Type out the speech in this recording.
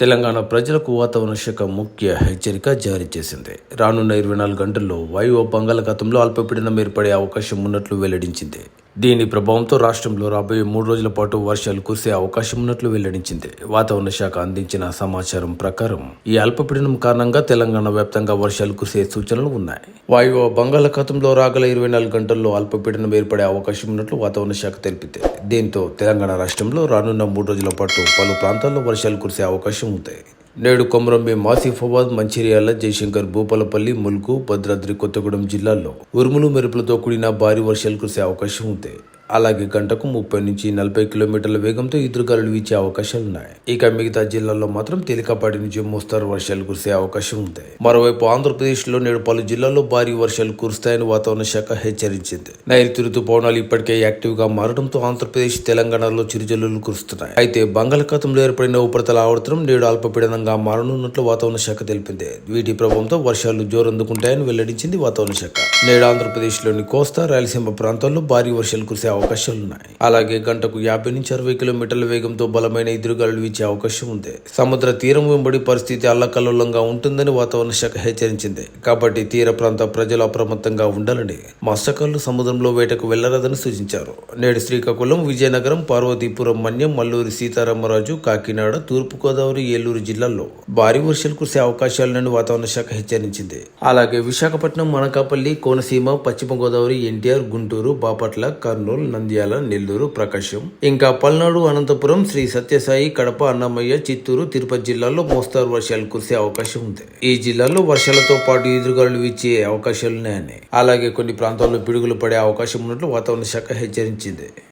తెలంగాణ ప్రజలకు వాతావరణ శాఖ ముఖ్య హెచ్చరిక జారీ చేసింది. రానున్న 24 గంటల్లో వాయువ్య బంగాళాఖాతంలో అల్పపీడనం ఏర్పడే అవకాశం ఉన్నట్లు వెల్లడించింది. దీని ప్రభావంతో రాష్ట్రంలో రాబోయే 3 రోజుల పాటు వర్షాలు కురిసే అవకాశం ఉన్నట్లు వెల్లడించింది. వాతావరణ శాఖ అందించిన సమాచారం ప్రకారం ఈ అల్పపీడనం కారణంగా తెలంగాణ వ్యాప్తంగా వర్షాలు కురిసే సూచనలు ఉన్నాయి. వాయువ్య బంగాళాఖాతంలో రాగల 24 గంటల్లో అల్పపీడనం ఏర్పడే అవకాశం ఉన్నట్లు వాతావరణ శాఖ తెలిపింది. దీంతో తెలంగాణ రాష్ట్రంలో రానున్న 3 రోజుల పాటు పలు ప్రాంతాల్లో వర్షాలు కురిసే అవకాశం ఉంది. నేడు కొమరంభీం, ఆసిఫాబాద్, మంచిర్యాల, జయశంకర్, భూపాలపల్లి, ములుగు, భద్రాద్రి కొత్తగూడెం జిల్లాల్లో ఉరుములు మెరుపులతో కూడిన భారీ వర్షాలు కురిసే అవకాశం ఉంది. అలాగే గంటకు 30 నుంచి 40 కిలోమీటర్ల వేగంతో ఎదురుగాలులు వీచే అవకాశాలున్నాయి. ఇక మిగతా జిల్లాల్లో మాత్రం తేలికపాటి నుంచి మోస్తారు వర్షాలు కురిసే అవకాశం ఉంది. మరోవైపు ఆంధ్రప్రదేశ్లో నేడు పలు జిల్లాల్లో భారీ వర్షాలు కురుస్తాయని వాతావరణ శాఖ హెచ్చరించింది. నైరుతి రుతుపవనాలు ఇప్పటికే యాక్టివ్ గా మారడంతో ఆంధ్రప్రదేశ్, తెలంగాణలో చిరుజల్లులు కురుస్తున్నాయి. అయితే బంగాళాఖాతంలో ఏర్పడిన ఉపరితల ఆవర్తనం నేడు అల్పపీడనంగా మారనున్నట్లు వాతావరణ శాఖ తెలిపింది. వీటి ప్రభావంతో వర్షాలు జోరందుకుంటాయని వెల్లడించింది వాతావరణ శాఖ. నేడు ఆంధ్రప్రదేశ్లోని కోస్తా, రాయలసీమ ప్రాంతాల్లో భారీ వర్షాలు కురిసే అవకాశాలున్నాయి. అలాగే గంటకు 50 నుంచి 60 కిలోమీటర్ల వేగంతో బలమైన ఎదురుగాలులు వీచే అవకాశం ఉంది. సముద్ర తీరం వెంబడి పరిస్థితి అల్లకల్లోలంగా ఉంటుందని వాతావరణ శాఖ హెచ్చరించింది. కాబట్టి తీర ప్రాంత ప్రజలు అప్రమత్తంగా ఉండాలని, మత్స్యకారులు సముద్రంలో వేటకు వెళ్లరాదని సూచించారు. నేడు శ్రీకాకుళం, విజయనగరం, పార్వతీపురం, మన్యం, మల్లూరి సీతారామరాజు, కాకినాడ, తూర్పుగోదావరి, ఏలూరు జిల్లాల్లో భారీ వర్షాలు కురిసే అవకాశాలున్నాయని వాతావరణ శాఖ హెచ్చరించింది. అలాగే విశాఖపట్నం, అనకాపల్లి, కోనసీమ, పశ్చిమ గోదావరి, ఎన్టీఆర్, గుంటూరు, బాపట్ల, కర్నూలు, నంద్యాల, నెల్లూరు, ప్రకాశం, ఇంకా పల్నాడు, అనంతపురం, శ్రీ సత్యసాయి, కడప, అన్నమయ్య, చిత్తూరు, తిరుపతి జిల్లాల్లో మోస్తారు వర్షాలు కురిసే అవకాశం ఉంది. ఈ జిల్లాల్లో వర్షాలతో పాటు ఎదురుగాలులు వీచే అవకాశాలున్నాయని, అలాగే కొన్ని ప్రాంతాల్లో పిడుగులు పడే అవకాశం ఉన్నట్లు వాతావరణ శాఖ హెచ్చరించింది.